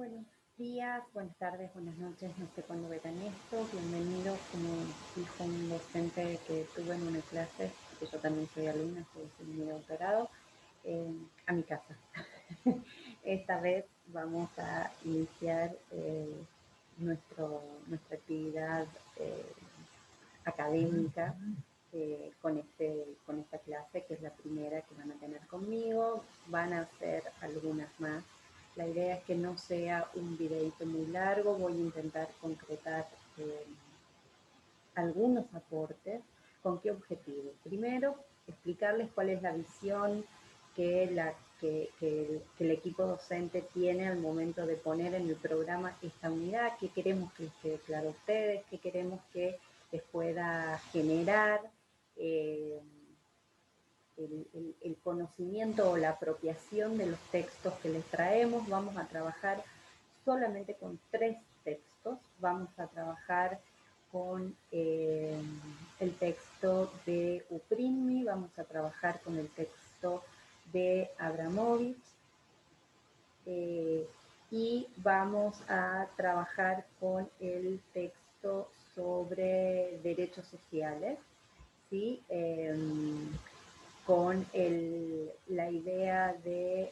Buenos días, buenas tardes, buenas noches, no sé cuándo verán esto. Bienvenidos, como dijo un docente que tuve en una clase, que yo también soy alumna, soy mi doctorado, a mi casa. Esta vez vamos a iniciar nuestra actividad académica con esta clase, que es la primera que van a tener conmigo. Van a hacer algunas más. La idea es que no sea un videito muy largo. Voy a intentar concretar algunos aportes. ¿Con qué objetivo? Primero, explicarles cuál es la visión que el equipo docente tiene al momento de poner en el programa esta unidad, qué queremos que les quede claro a ustedes, qué queremos que les pueda generar el conocimiento o la apropiación de los textos que les traemos. Vamos a trabajar solamente con 3 textos. Vamos a trabajar con el texto de Uprinmi, vamos a trabajar con el texto de Abramovich y vamos a trabajar con el texto sobre derechos sociales, ¿sí? Con la idea de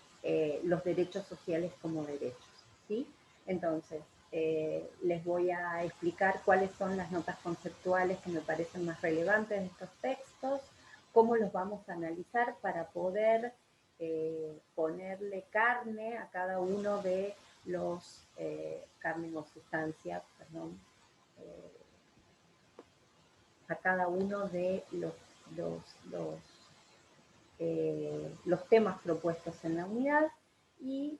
los derechos sociales como derechos, ¿sí? Entonces, les voy a explicar cuáles son las notas conceptuales que me parecen más relevantes de estos textos, cómo los vamos a analizar para poder ponerle carne a cada uno de los, carne o sustancia, perdón, a cada uno de los temas propuestos en la unidad y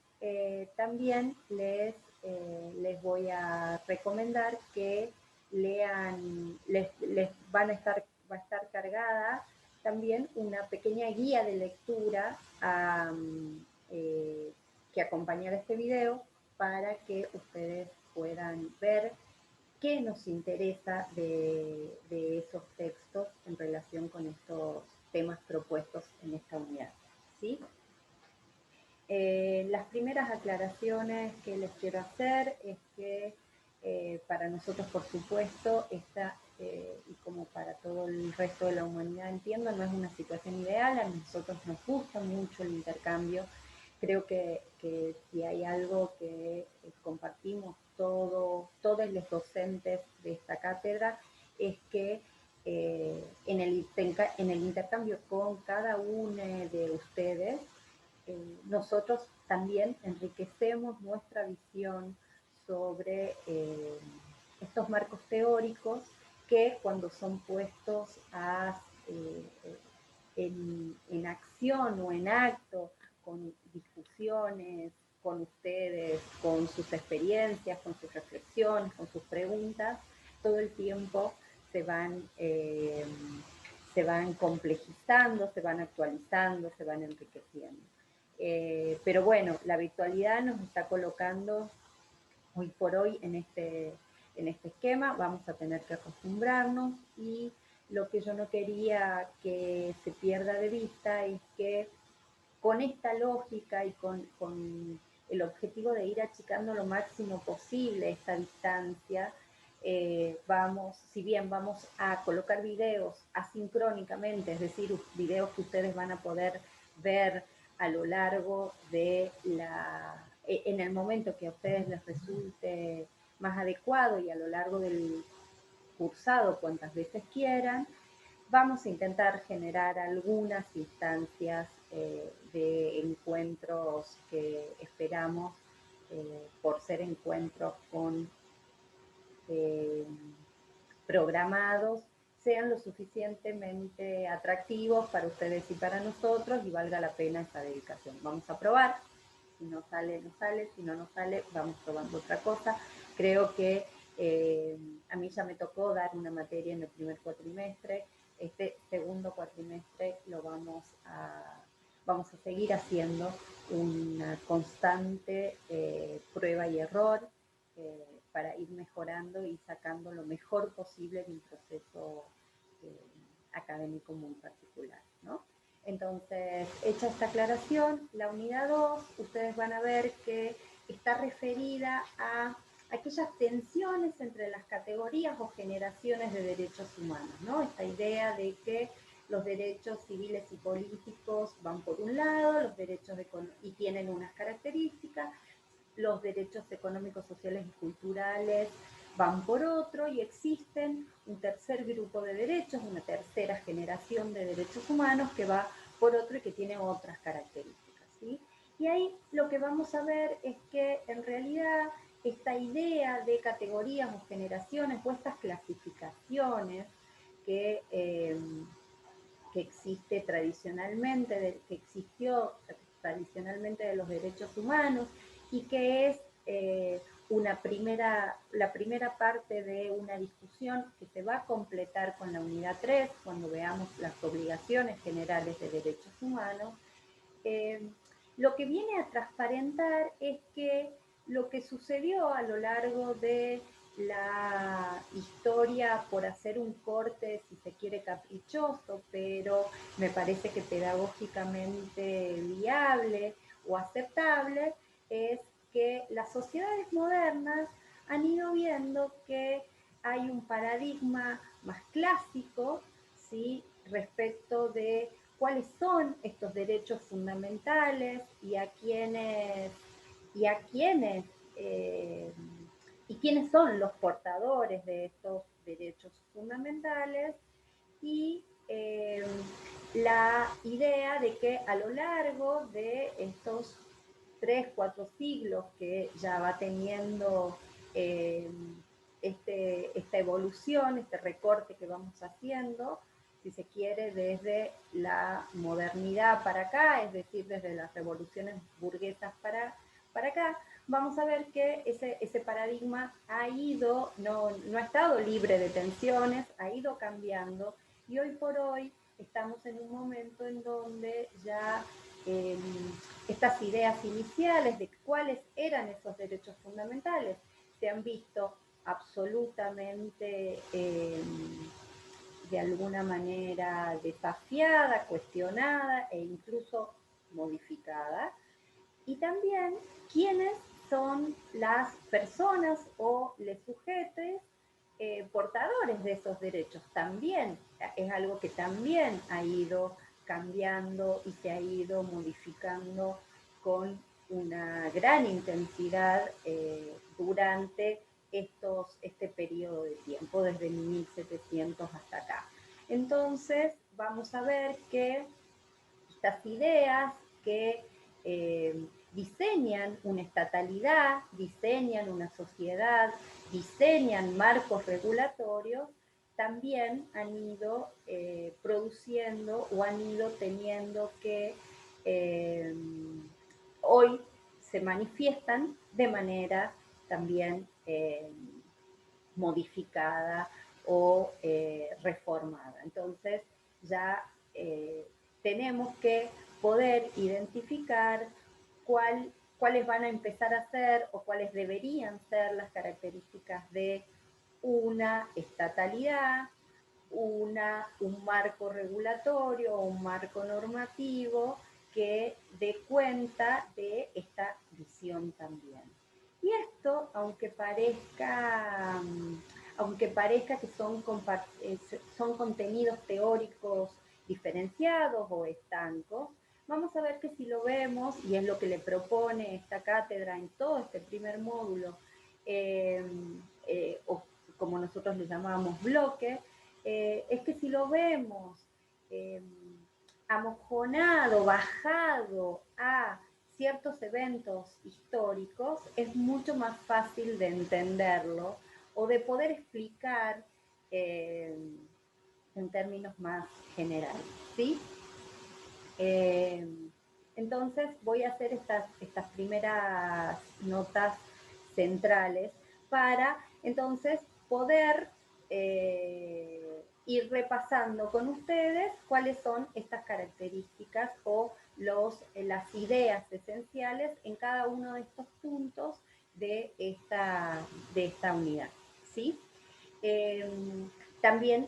también les voy a recomendar que lean, va a estar cargada también una pequeña guía de lectura que acompañará este video para que ustedes puedan ver qué nos interesa de esos textos en relación con estos temas propuestos en esta unidad, ¿sí? Las primeras aclaraciones que les quiero hacer es que para nosotros, por supuesto, y como para todo el resto de la humanidad, entiendo, no es una situación ideal. A nosotros nos gusta mucho el intercambio. Creo que si hay algo que compartimos todos los docentes de esta cátedra, es que en el intercambio con cada uno de ustedes, nosotros también enriquecemos nuestra visión sobre estos marcos teóricos que, cuando son puestos en acción o en acto, con discusiones con ustedes, con sus experiencias, con sus reflexiones, con sus preguntas, todo el tiempo se van complejizando, se van actualizando, se van enriqueciendo. Pero bueno, la virtualidad nos está colocando hoy por hoy en este esquema. Vamos a tener que acostumbrarnos, y lo que yo no quería que se pierda de vista es que con esta lógica y con el objetivo de ir achicando lo máximo posible esta distancia, si bien vamos a colocar videos asincrónicamente, es decir, videos que ustedes van a poder ver a lo largo de en el momento que a ustedes les resulte más adecuado y a lo largo del cursado cuantas veces quieran, vamos a intentar generar algunas instancias de encuentros que esperamos, por ser encuentros eh, programados, sean lo suficientemente atractivos para ustedes y para nosotros, y valga la pena esta dedicación. Vamos a probar. Si no sale, no sale. Si no nos sale, vamos probando otra cosa. Creo que a mí ya me tocó dar una materia en el primer cuatrimestre. Este segundo cuatrimestre lo vamos a seguir haciendo una constante prueba y error, para ir mejorando y sacando lo mejor posible de un proceso académico muy particular, ¿no? Entonces, hecha esta aclaración, la unidad 2, ustedes van a ver que está referida a aquellas tensiones entre las categorías o generaciones de derechos humanos, ¿no? Esta idea de que los derechos civiles y políticos van por un lado, los derechos y tienen unas características, los derechos económicos, sociales y culturales van por otro, y existen un tercer grupo de derechos, una tercera generación de derechos humanos que va por otro y que tiene otras características, ¿sí? Y ahí lo que vamos a ver es que en realidad esta idea de categorías o generaciones o estas clasificaciones que, que existe tradicionalmente, que existió tradicionalmente de los derechos humanos y que es la primera parte de una discusión que se va a completar con la unidad 3 cuando veamos las obligaciones generales de derechos humanos. Lo que viene a transparentar es que lo que sucedió a lo largo de la historia, por hacer un corte, si se quiere, caprichoso, pero me parece que pedagógicamente viable o aceptable, es que las sociedades modernas han ido viendo que hay un paradigma más clásico, ¿sí?, respecto de cuáles son estos derechos fundamentales y a quienes y quiénes son los portadores de estos derechos fundamentales, y la idea de que a lo largo de estos 3, 4 siglos que ya va teniendo esta evolución, este recorte que vamos haciendo, si se quiere, desde la modernidad para acá, es decir, desde las revoluciones burguesas para acá, vamos a ver que ese paradigma ha ido, no ha estado libre de tensiones, ha ido cambiando, y hoy por hoy estamos en un momento en donde ya estas ideas iniciales de cuáles eran esos derechos fundamentales se han visto absolutamente de alguna manera desafiada, cuestionada e incluso modificada. Y también quiénes son las personas o los sujetos portadores de esos derechos. También es algo que también ha ido cambiando y se ha ido modificando con una gran intensidad durante este periodo de tiempo, desde 1700 hasta acá. Entonces, vamos a ver que estas ideas que diseñan una estatalidad, diseñan una sociedad, diseñan marcos regulatorios, también han ido produciendo o han ido teniendo que hoy se manifiestan de manera también modificada o reformada. Entonces ya tenemos que poder identificar cuáles van a empezar a ser o cuáles deberían ser las características de una estatalidad, un marco regulatorio o un marco normativo que dé cuenta de esta visión también. Y esto, aunque parezca que son contenidos teóricos diferenciados o estancos, vamos a ver que si lo vemos, y es lo que le propone esta cátedra en todo este primer módulo, o como nosotros le llamamos bloque, es que si lo vemos amojonado, bajado a ciertos eventos históricos, es mucho más fácil de entenderlo o de poder explicar en términos más generales, ¿sí? Entonces voy a hacer estas primeras notas centrales para entonces poder ir repasando con ustedes cuáles son estas características o las ideas esenciales en cada uno de estos puntos de esta unidad, ¿sí? También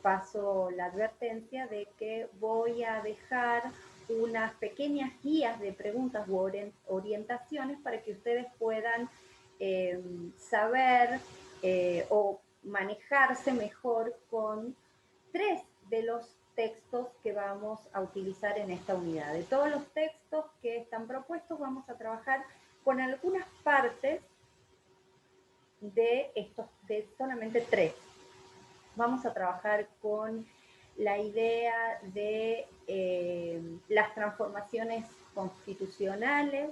paso la advertencia de que voy a dejar unas pequeñas guías de preguntas u orientaciones para que ustedes puedan saber o manejarse mejor con 3 de los textos que vamos a utilizar en esta unidad. De todos los textos que están propuestos, vamos a trabajar con algunas partes de estos, de solamente 3. Vamos a trabajar con la idea de las transformaciones constitucionales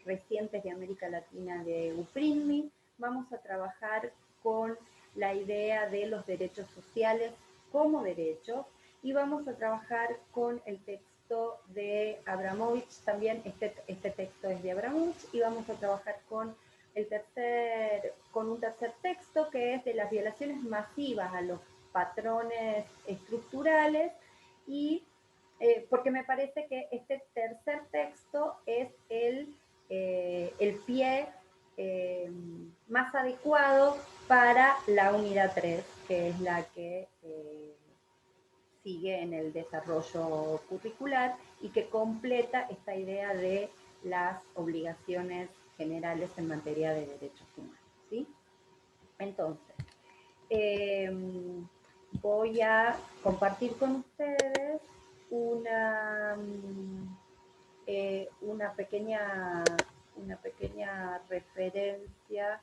recientes de América Latina de UPRINMI. Vamos a trabajar con la idea de los derechos sociales como derechos y vamos a trabajar con el texto de Abramovich, también este texto es de Abramovich, y vamos a trabajar con un tercer texto que es de las violaciones masivas a los patrones estructurales y porque me parece que este tercer texto es el pie más adecuado para la unidad 3, que es la que sigue en el desarrollo curricular y que completa esta idea de las obligaciones generales en materia de derechos humanos, ¿sí? Entonces, voy a compartir con ustedes una pequeña referencia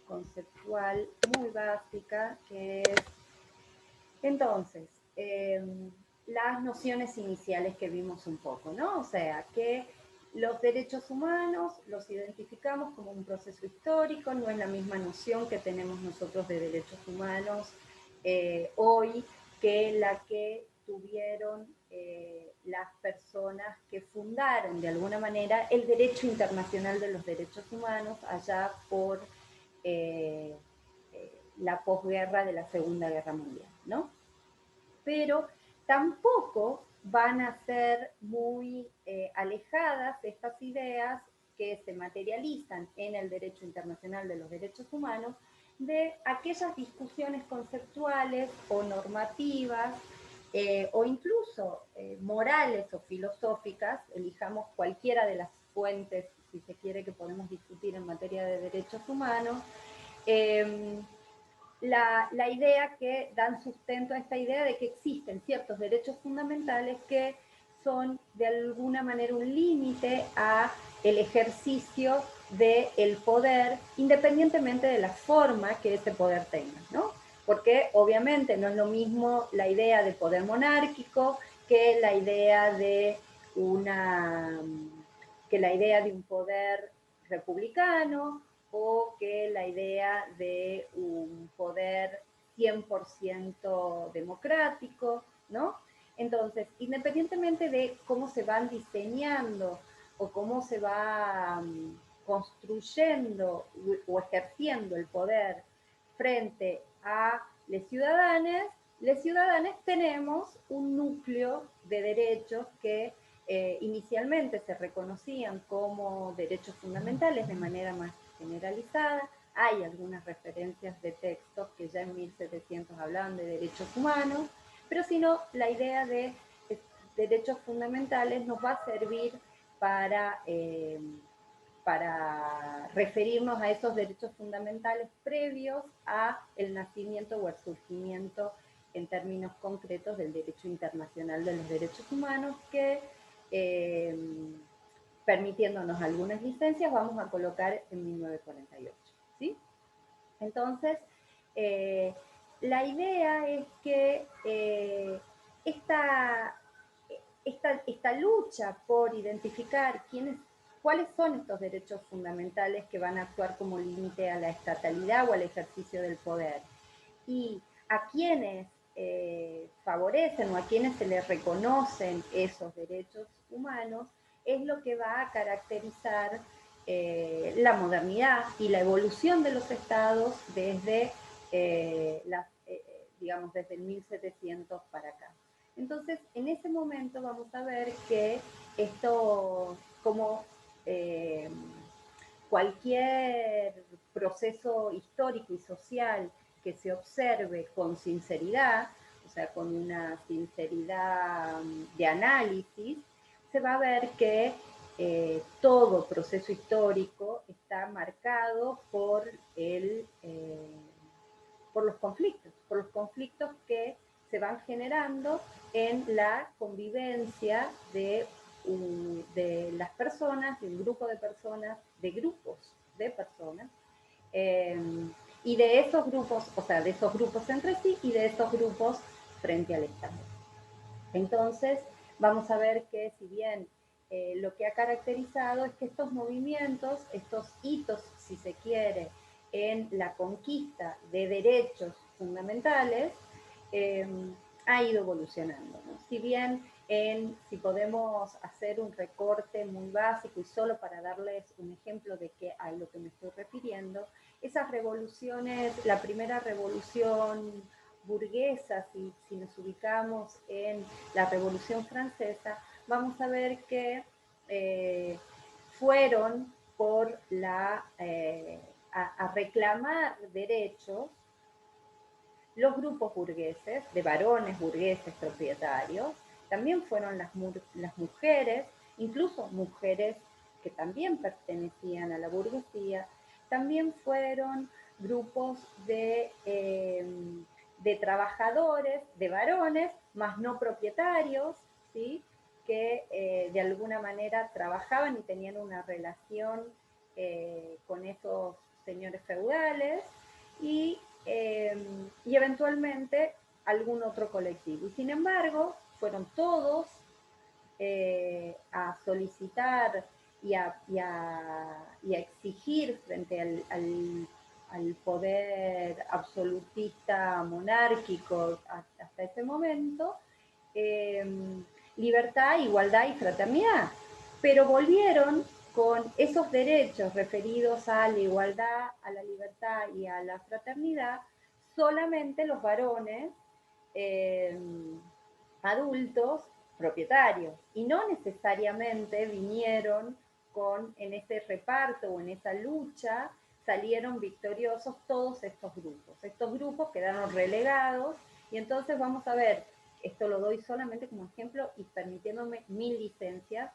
conceptual muy básica que es entonces las nociones iniciales que vimos un poco, ¿no? O sea, que los derechos humanos los identificamos como un proceso histórico, no es la misma noción que tenemos nosotros de derechos humanos hoy que la que tuvieron las personas que fundaron de alguna manera el derecho internacional de los derechos humanos allá por la posguerra de la Segunda Guerra Mundial, ¿no? Pero tampoco van a ser muy alejadas estas ideas que se materializan en el derecho internacional de los derechos humanos de aquellas discusiones conceptuales o normativas o incluso morales o filosóficas, elijamos cualquiera de las fuentes, si se quiere, que podemos discutir en materia de derechos humanos, la idea que dan sustento a esta idea de que existen ciertos derechos fundamentales que son de alguna manera un límite a el ejercicio del poder, independientemente de la forma que ese poder tenga, ¿no? Porque obviamente no es lo mismo la idea de poder monárquico que la idea de un poder republicano o que la idea de un poder 100% democrático, ¿no? Entonces, independientemente de cómo se van diseñando o cómo se va construyendo o ejerciendo el poder frente a los ciudadanos tenemos un núcleo de derechos que inicialmente se reconocían como derechos fundamentales de manera más generalizada. Hay algunas referencias de textos que ya en 1700 hablaban de derechos humanos, pero si no, la idea de derechos fundamentales nos va a servir para referirnos a esos derechos fundamentales previos a el nacimiento o el surgimiento en términos concretos del derecho internacional de los derechos humanos que permitiéndonos algunas licencias, vamos a colocar en 1948, ¿sí? Entonces, la idea es que esta lucha por identificar cuáles son estos derechos fundamentales que van a actuar como límite a la estatalidad o al ejercicio del poder, y a quienes favorecen o a quienes se les reconocen esos derechos humanos, es lo que va a caracterizar la modernidad y la evolución de los estados desde, digamos, desde el 1700 para acá. Entonces, en ese momento vamos a ver que esto, como cualquier proceso histórico y social que se observe con sinceridad, o sea, con una sinceridad de análisis, se va a ver que todo proceso histórico está marcado por los conflictos que se van generando en la convivencia de las personas, de un grupo de personas, de grupos de personas, eh, y de esos grupos, o sea, de esos grupos entre sí y de esos grupos frente al Estado. Entonces, vamos a ver que si bien lo que ha caracterizado es que estos movimientos, estos hitos, si se quiere, en la conquista de derechos fundamentales, eh, ha ido evolucionando, ¿no? Si bien si podemos hacer un recorte muy básico y solo para darles un ejemplo de a lo que me estoy refiriendo, esas revoluciones, la primera revolución burguesa, si nos ubicamos en la Revolución Francesa, vamos a ver que fueron a reclamar derechos los grupos burgueses, de varones burgueses propietarios, también fueron las mujeres, incluso mujeres que también pertenecían a la burguesía, también fueron grupos de trabajadores, de varones, más no propietarios, ¿sí? Que de alguna manera trabajaban y tenían una relación con esos señores feudales y eventualmente algún otro colectivo. Y sin embargo, fueron todos a solicitar y a exigir frente al poder absolutista monárquico hasta ese momento, eh, libertad, igualdad y fraternidad. Pero volvieron con esos derechos referidos a la igualdad, a la libertad y a la fraternidad, solamente los varones eh, adultos propietarios, y no necesariamente vinieron en ese reparto o en esa lucha, salieron victoriosos todos estos grupos. Estos grupos quedaron relegados y entonces vamos a ver, esto lo doy solamente como ejemplo y permitiéndome 1000 licencias,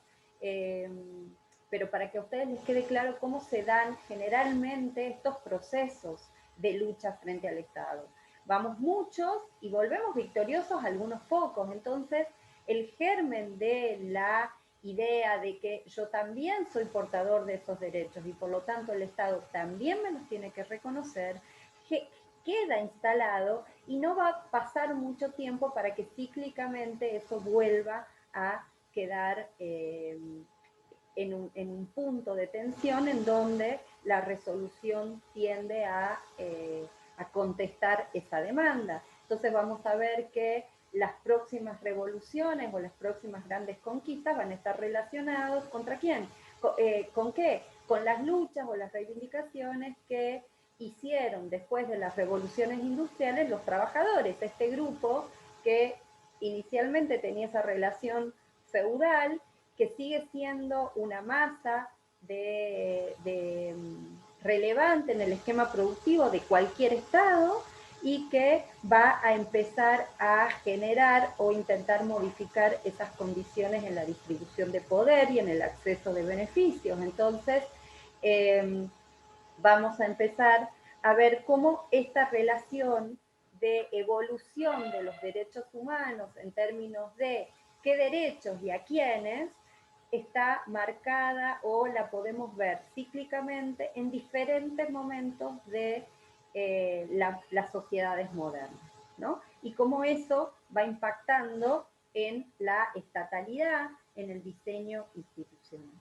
pero para que a ustedes les quede claro cómo se dan generalmente estos procesos de lucha frente al Estado. Vamos muchos y volvemos victoriosos algunos pocos. Entonces, el germen de la idea de que yo también soy portador de esos derechos y por lo tanto el Estado también me los tiene que reconocer, queda instalado y no va a pasar mucho tiempo para que cíclicamente eso vuelva a quedar en un punto de tensión en donde la resolución tiende a contestar esa demanda. Entonces vamos a ver que las próximas revoluciones o las próximas grandes conquistas van a estar relacionados ¿contra quién? ¿Con qué? Con las luchas o las reivindicaciones que hicieron después de las revoluciones industriales los trabajadores, este grupo que inicialmente tenía esa relación feudal, que sigue siendo una masa relevante en el esquema productivo de cualquier estado y que va a empezar a generar o intentar modificar esas condiciones en la distribución de poder y en el acceso de beneficios. Entonces, vamos a empezar a ver cómo esta relación de evolución de los derechos humanos en términos de qué derechos y a quiénes está marcada o la podemos ver cíclicamente en diferentes momentos de las sociedades modernas, ¿no? Y cómo eso va impactando en la estatalidad, en el diseño institucional.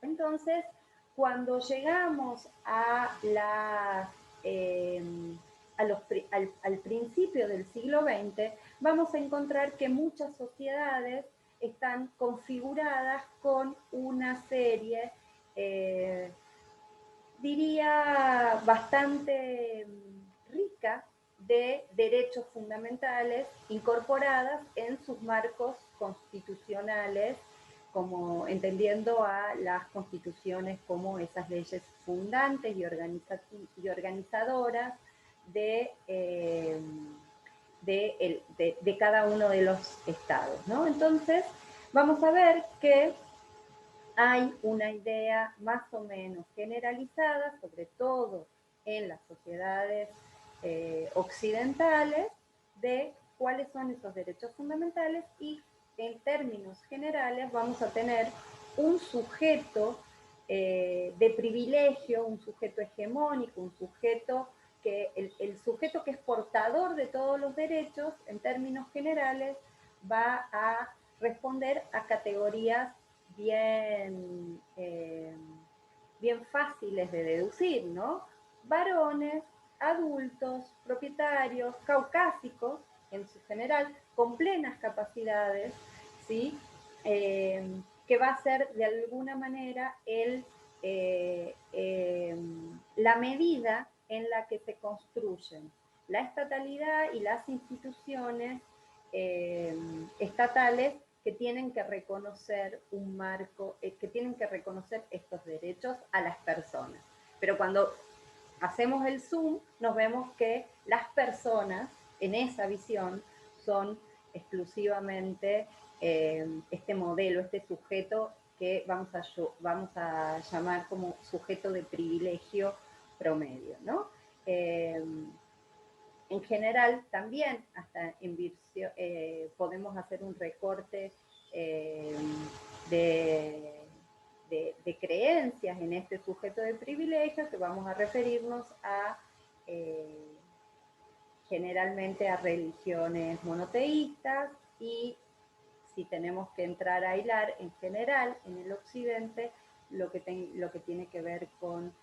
Entonces, cuando llegamos eh, al principio del siglo XX, vamos a encontrar que muchas sociedades están configuradas con una serie, diría, bastante rica de derechos fundamentales incorporadas en sus marcos constitucionales, como entendiendo a las constituciones como esas leyes fundantes y organizadoras de cada uno de los estados, ¿no? Entonces, vamos a ver que hay una idea más o menos generalizada, sobre todo en las sociedades occidentales, de cuáles son esos derechos fundamentales y en términos generales vamos a tener un sujeto de privilegio, un sujeto hegemónico, un sujeto que el sujeto que es portador de todos los derechos, en términos generales, va a responder a categorías bien fáciles de deducir, ¿no? Varones, adultos, propietarios, caucásicos, en su general, con plenas capacidades, ¿sí? Que va a ser de alguna manera la medida en la que se construyen la estatalidad y las instituciones estatales que tienen que reconocer un marco, que tienen que reconocer estos derechos a las personas. Pero cuando hacemos el zoom, nos vemos que las personas en esa visión son exclusivamente este modelo, este sujeto que vamos a llamar como sujeto de privilegio promedio, ¿no? En general, también, hasta podemos hacer un recorte eh, de, de creencias en este sujeto de privilegio, que vamos a referirnos a generalmente a religiones monoteístas y si tenemos que entrar a hilar en general en el occidente lo que tiene que ver con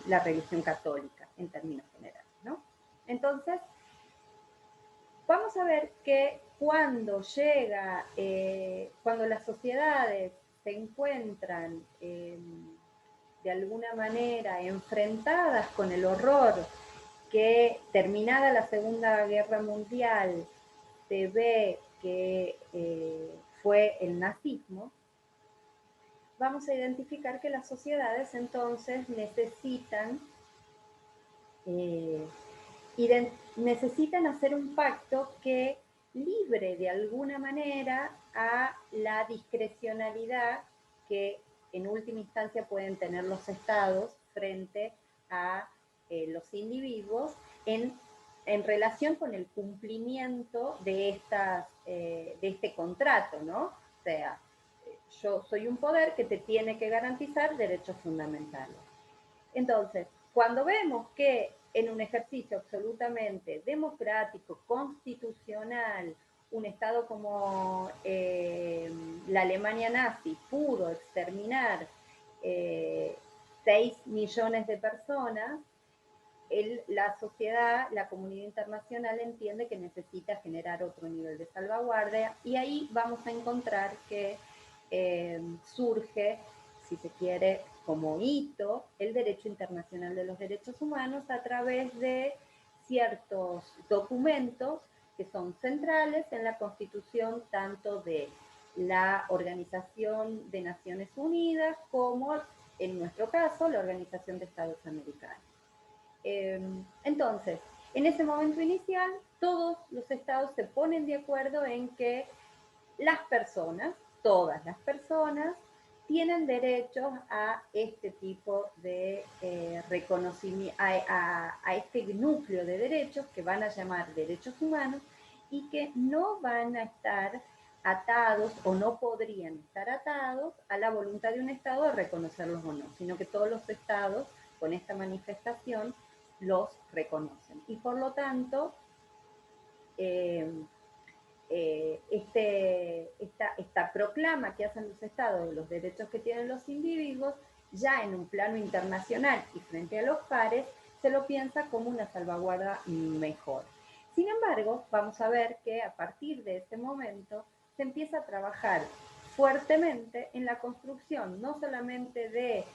la religión católica en términos generales, ¿no? Entonces, vamos a ver que cuando cuando las sociedades se encuentran de alguna manera enfrentadas con el horror que terminada la Segunda Guerra Mundial se ve que fue el nazismo, vamos a identificar que las sociedades entonces necesitan hacer un pacto que libre de alguna manera a la discrecionalidad que en última instancia pueden tener los estados frente a los individuos en relación con el cumplimiento de este contrato, ¿no? O sea, yo soy un poder que te tiene que garantizar derechos fundamentales. Entonces, cuando vemos que en un ejercicio absolutamente democrático, constitucional, un Estado como la Alemania nazi pudo exterminar 6 millones de personas, la sociedad, la comunidad internacional entiende que necesita generar otro nivel de salvaguardia y ahí vamos a encontrar que surge, si se quiere, como hito, el derecho internacional de los derechos humanos a través de ciertos documentos que son centrales en la constitución tanto de la Organización de Naciones Unidas como, en nuestro caso, la Organización de Estados Americanos. Entonces, en ese momento inicial, todos los estados se ponen de acuerdo en que las personas, todas las personas, tienen derechos a este tipo de reconocimiento, a este núcleo de derechos que van a llamar derechos humanos y que no van a estar atados o no podrían estar atados a la voluntad de un Estado de reconocerlos o no, sino que todos los Estados con esta manifestación los reconocen. Y por lo tanto, esta proclama que hacen los estados de los derechos que tienen los individuos, ya en un plano internacional y frente a los pares, se lo piensa como una salvaguarda mejor. Sin embargo, vamos a ver que a partir de ese momento se empieza a trabajar fuertemente en la construcción no solamente de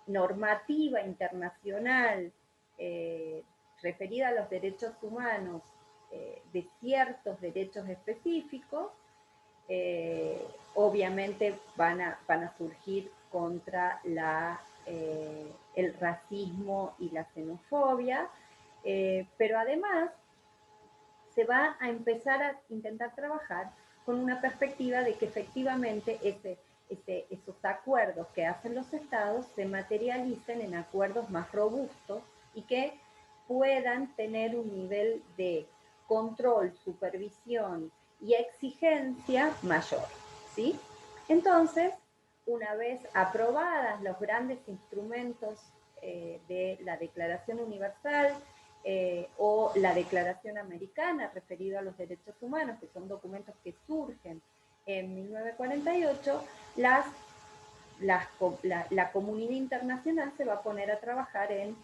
normativa internacional referida a los derechos humanos, de ciertos derechos específicos, obviamente van a surgir contra el racismo y la xenofobia, Pero además se va a empezar a intentar trabajar con una perspectiva de que efectivamente esos acuerdos que hacen los estados se materialicen en acuerdos más robustos y que puedan tener un nivel de control, supervisión y exigencia mayor, ¿sí? Entonces, una vez aprobadas los grandes instrumentos de la Declaración Universal o la Declaración Americana referido a los derechos humanos, que son documentos que surgen en 1948, la comunidad internacional se va a poner a trabajar en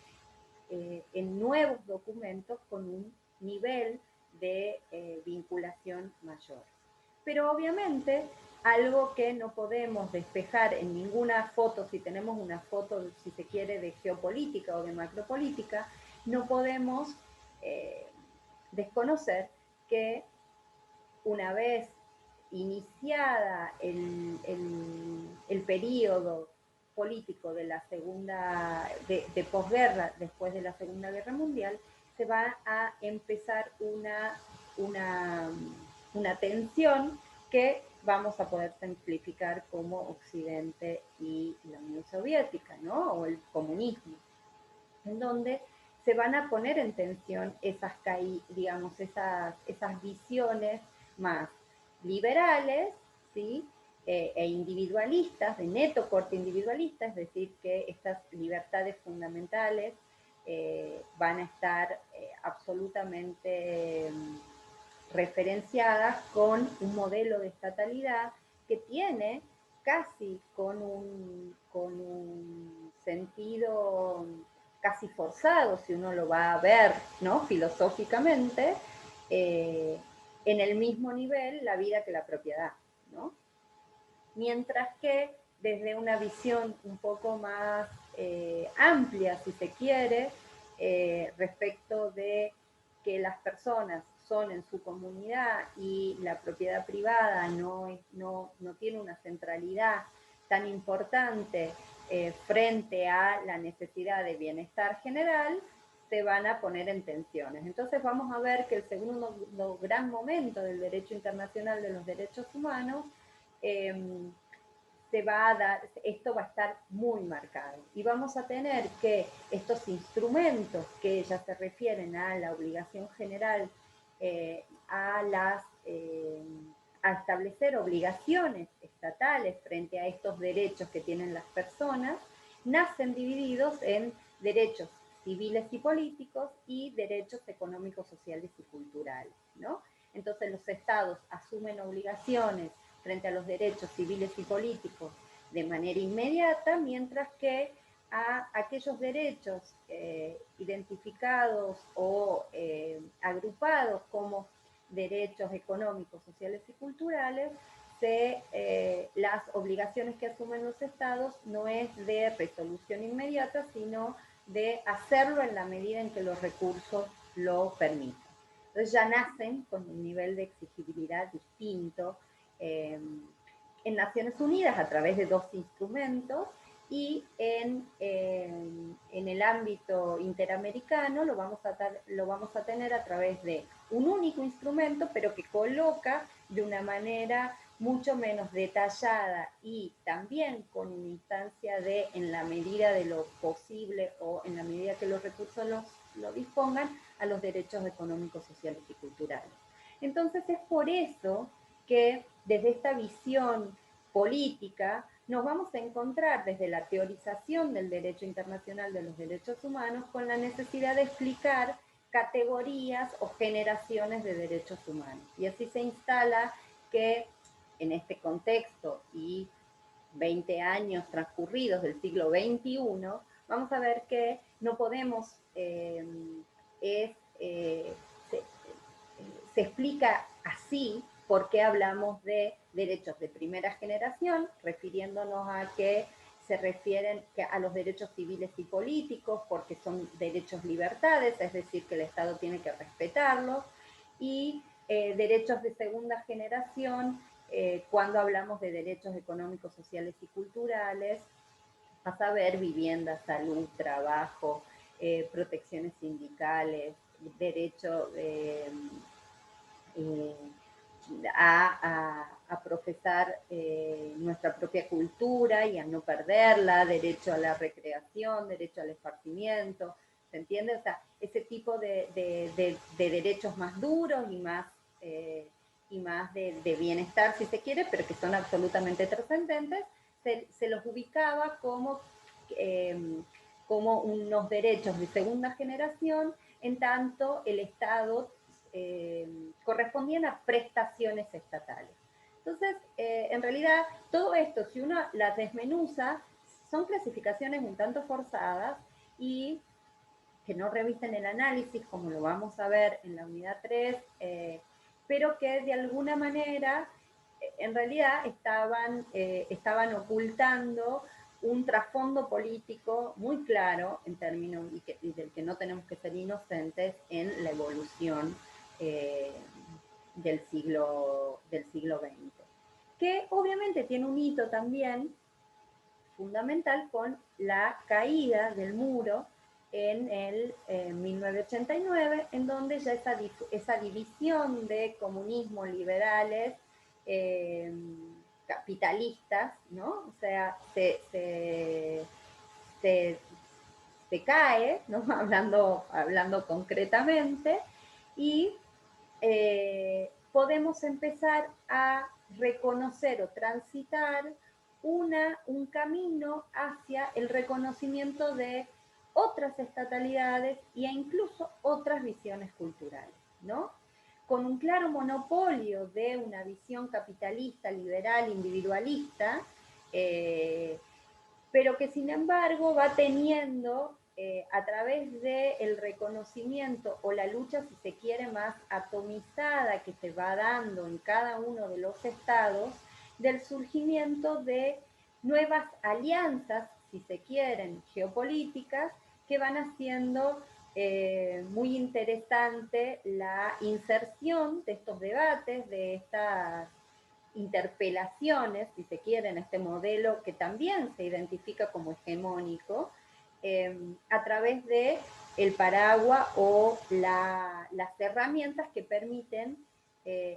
nuevos documentos con un nivel de vinculación mayor. Pero obviamente algo que no podemos despejar en ninguna foto, si tenemos una foto, si se quiere, de geopolítica o de macropolítica, no podemos desconocer que una vez iniciada el periodo político de la de posguerra, después de la Segunda Guerra Mundial, se va a empezar una tensión que vamos a poder simplificar como Occidente y la Unión Soviética, ¿no? O el comunismo, en donde se van a poner en tensión digamos, esas visiones más liberales, ¿sí? E individualistas, de neto corte individualista, es decir, que estas libertades fundamentales van a estar absolutamente referenciadas con un modelo de estatalidad que tiene casi con un sentido casi forzado, si uno lo va a ver, ¿no? Filosóficamente, en el mismo nivel la vida que la propiedad, ¿no? Mientras que desde una visión un poco más amplia, si se quiere, respecto de que las personas son en su comunidad y la propiedad privada no tiene una centralidad tan importante frente a la necesidad de bienestar general, se van a poner en tensiones. Entonces vamos a ver que el segundo gran momento del derecho internacional de los derechos humanos se va a dar, esto va a estar muy marcado y vamos a tener que estos instrumentos que ya se refieren a la obligación general, a establecer obligaciones estatales frente a estos derechos que tienen las personas, nacen divididos en derechos civiles y políticos y derechos económicos, sociales y culturales, ¿no? Entonces los estados asumen obligaciones frente a los derechos civiles y políticos de manera inmediata, mientras que a aquellos derechos identificados o agrupados como derechos económicos, sociales y culturales, las obligaciones que asumen los estados no es de resolución inmediata, sino de hacerlo en la medida en que los recursos lo permitan. Entonces ya nacen con un nivel de exigibilidad distinto en Naciones Unidas a través de dos instrumentos y en el ámbito interamericano lo vamos a tener a través de un único instrumento, pero que coloca de una manera mucho menos detallada y también con una instancia de, en la medida de lo posible o en la medida que los recursos lo dispongan, a los derechos económicos, sociales y culturales. Entonces es por eso que desde esta visión política nos vamos a encontrar desde la teorización del derecho internacional de los derechos humanos con la necesidad de explicar categorías o generaciones de derechos humanos. Y así se instala que en este contexto y 20 años transcurridos del siglo XXI, vamos a ver que no podemos, se explica así por qué hablamos de derechos de primera generación, refiriéndonos a que se refieren a los derechos civiles y políticos, porque son derechos libertades, es decir, que el Estado tiene que respetarlos, y derechos de segunda generación, cuando hablamos de derechos económicos, sociales y culturales, a saber, vivienda, salud, trabajo, protecciones sindicales, derecho eh, a profesar nuestra propia cultura y a no perderla, derecho a la recreación, derecho al esparcimiento, ¿se entiende? O sea, ese tipo de derechos más duros y más de bienestar, si se quiere, pero que son absolutamente trascendentes, se los ubicaba como unos derechos de segunda generación, en tanto el Estado correspondían a prestaciones estatales. Entonces, en realidad, todo esto, si uno las desmenuza, son clasificaciones un tanto forzadas y que no revisten el análisis, como lo vamos a ver en la unidad 3, pero que de alguna manera, en realidad, estaban ocultando un trasfondo político muy claro en términos y del que no tenemos que ser inocentes en la evolución eh, del siglo XX, que obviamente tiene un hito también fundamental con la caída del muro en el 1989, en donde ya esa división de comunismo, liberales, eh, capitalistas, ¿no? O sea, se, se cae, ¿no? Hablando concretamente, y podemos empezar a reconocer o transitar un camino hacia el reconocimiento de otras estatalidades e incluso otras visiones culturales, ¿no? Con un claro monopolio de una visión capitalista, liberal, individualista, pero que sin embargo va teniendo a través del reconocimiento o la lucha, si se quiere, más atomizada que se va dando en cada uno de los estados, del surgimiento de nuevas alianzas, si se quieren, geopolíticas, que van haciendo muy interesante la inserción de estos debates, de estas interpelaciones, si se quiere, en este modelo que también se identifica como hegemónico, a través de el paraguas o las herramientas que permiten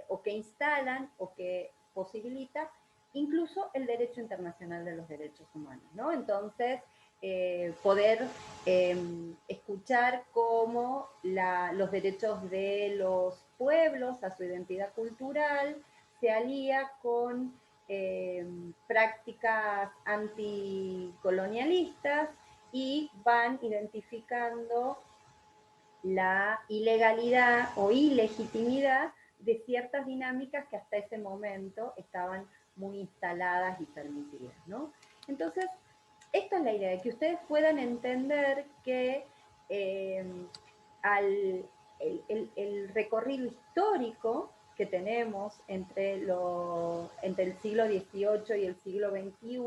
o que instalan o que posibilitan incluso el derecho internacional de los derechos humanos, ¿no? Entonces, poder escuchar cómo los derechos de los pueblos a su identidad cultural se alía con prácticas anticolonialistas y van identificando la ilegalidad o ilegitimidad de ciertas dinámicas que hasta ese momento estaban muy instaladas y permitidas, ¿no? Entonces, esta es la idea, de que ustedes puedan entender que eh, el recorrido histórico que tenemos entre el siglo XVIII y el siglo XXI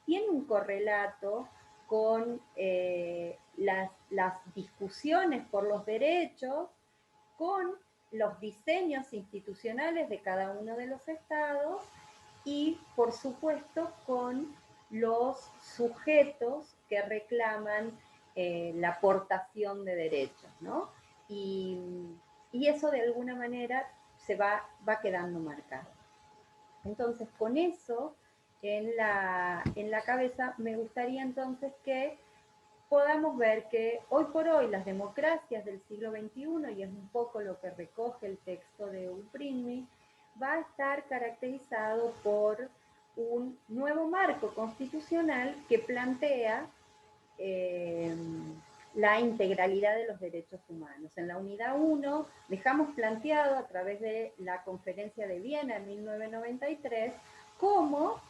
tiene un correlato con las discusiones por los derechos, con los diseños institucionales de cada uno de los estados y, por supuesto, con los sujetos que reclaman la aportación de derechos, ¿no? Y, y eso de alguna manera va quedando marcado. Entonces, con eso en la cabeza, me gustaría entonces que podamos ver que hoy por hoy las democracias del siglo XXI, y es un poco lo que recoge el texto de Uprinmi, va a estar caracterizado por un nuevo marco constitucional que plantea eh, la integralidad de los derechos humanos. En la unidad 1 dejamos planteado a través de la Conferencia de Viena en 1993 cómo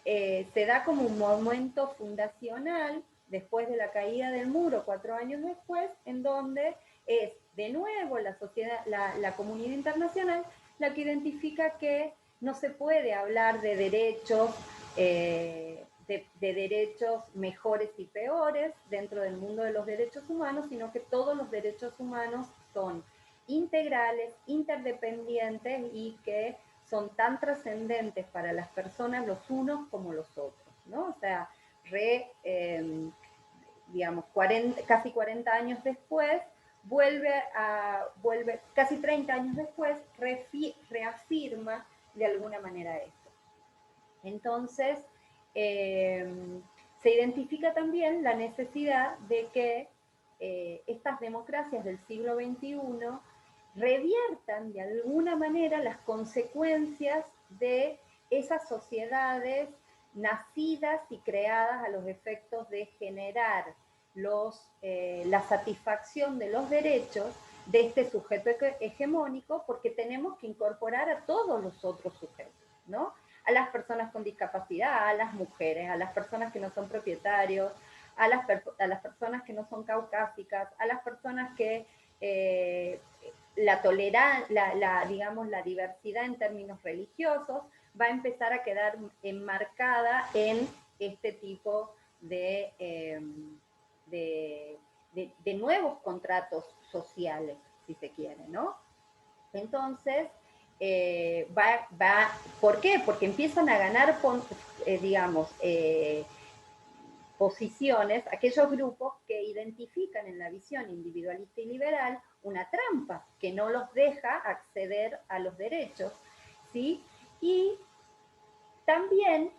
se da como un momento fundacional después de la caída del muro, 4 años después, en donde es de nuevo la sociedad, la comunidad internacional la que identifica que no se puede hablar de derechos, de derechos mejores y peores dentro del mundo de los derechos humanos, sino que todos los derechos humanos son integrales, interdependientes y que son tan trascendentes para las personas los unos como los otros, ¿no? O sea, digamos, casi 40 años después, casi 30 años después, reafirma de alguna manera esto. Entonces, se identifica también la necesidad de que estas democracias del siglo XXI reviertan de alguna manera las consecuencias de esas sociedades nacidas y creadas a los efectos de generar la satisfacción de los derechos de este sujeto hegemónico, porque tenemos que incorporar a todos los otros sujetos, ¿no? A las personas con discapacidad, a las mujeres, a las personas que no son propietarios, a las personas que no son caucásicas, a las personas que digamos, la diversidad en términos religiosos va a empezar a quedar enmarcada en este tipo de nuevos contratos sociales, si se quiere, ¿no? Entonces, ¿por qué? Porque empiezan a ganar, digamos, posiciones aquellos grupos que identifican en la visión individualista y liberal una trampa que no los deja acceder a los derechos, ¿sí? Y también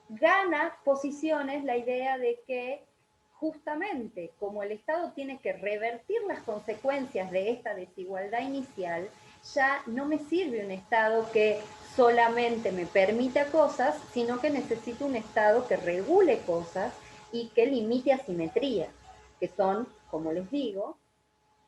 gana posiciones la idea de que justamente como el Estado tiene que revertir las consecuencias de esta desigualdad inicial, ya no me sirve un Estado que solamente me permita cosas, sino que necesito un Estado que regule cosas y que limite asimetrías, que son, como les digo,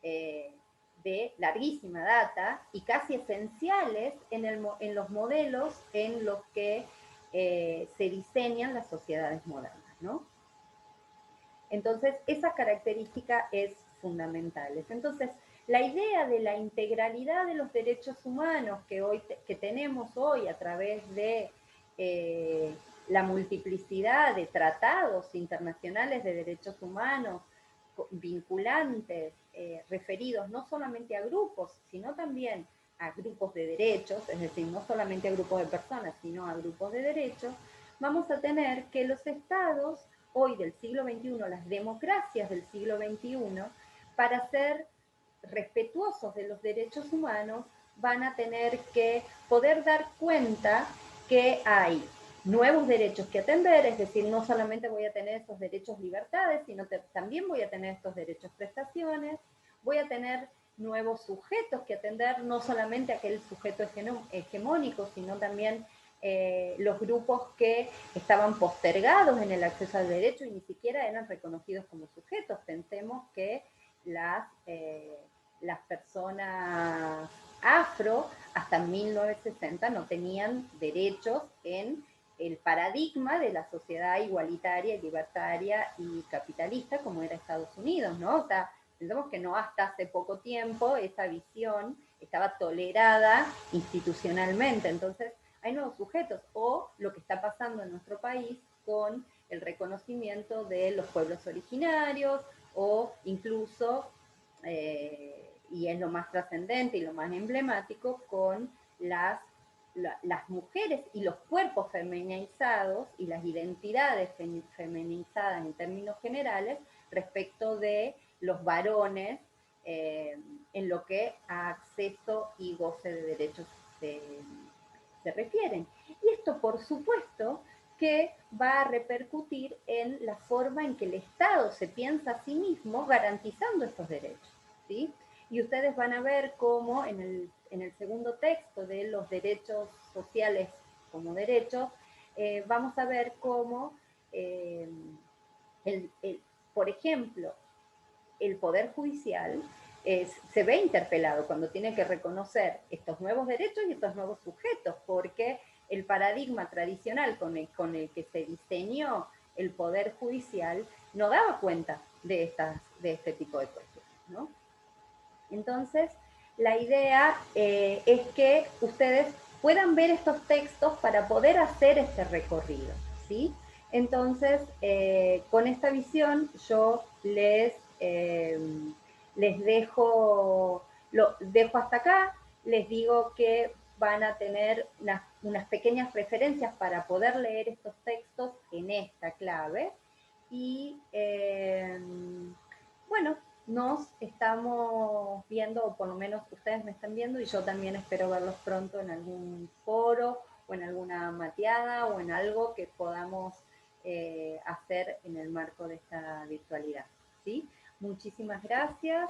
de larguísima data y casi esenciales en los modelos en los que se diseñan las sociedades modernas, ¿no? Entonces, esa característica es fundamental. Entonces, la idea de la integralidad de los derechos humanos que tenemos hoy a través de la multiplicidad de tratados internacionales de derechos humanos vinculantes, referidos no solamente a grupos, sino también a grupos de derechos, es decir, no solamente a grupos de personas, sino a grupos de derechos, vamos a tener que los estados hoy del siglo XXI, las democracias del siglo XXI, para ser respetuosos de los derechos humanos, van a tener que poder dar cuenta que hay nuevos derechos que atender, es decir, no solamente voy a tener esos derechos libertades, sino también voy a tener estos derechos prestaciones, voy a tener nuevos sujetos que atender, no solamente aquel sujeto hegemónico, sino también los grupos que estaban postergados en el acceso al derecho y ni siquiera eran reconocidos como sujetos. Pensemos que las personas afro hasta 1960 no tenían derechos en el paradigma de la sociedad igualitaria, libertaria y capitalista como era Estados Unidos, ¿no? O sea, pensemos que no hasta hace poco tiempo esa visión estaba tolerada institucionalmente. Entonces, hay nuevos sujetos, o lo que está pasando en nuestro país con el reconocimiento de los pueblos originarios, o incluso, y es lo más trascendente y lo más emblemático, con las mujeres y los cuerpos feminizados y las identidades feminizadas en términos generales respecto de los varones en lo que a acceso y goce de derechos se refieren. Y esto, por supuesto, que va a repercutir en la forma en que el Estado se piensa a sí mismo garantizando estos derechos, ¿sí? Y ustedes van a ver cómo en el segundo texto de los derechos sociales como derechos, vamos a ver cómo, por ejemplo, el Poder Judicial se ve interpelado cuando tiene que reconocer estos nuevos derechos y estos nuevos sujetos, porque el paradigma tradicional con el que se diseñó el Poder Judicial no daba cuenta de este tipo de cuestiones, ¿no? Entonces, la idea es que ustedes puedan ver estos textos para poder hacer este recorrido, ¿sí? Entonces, con esta visión yo les dejo hasta acá, les digo que van a tener unas pequeñas referencias para poder leer estos textos en esta clave y bueno, nos estamos viendo, o por lo menos ustedes me están viendo, y yo también espero verlos pronto en algún foro o en alguna mateada o en algo que podamos hacer en el marco de esta virtualidad, ¿sí? Muchísimas gracias.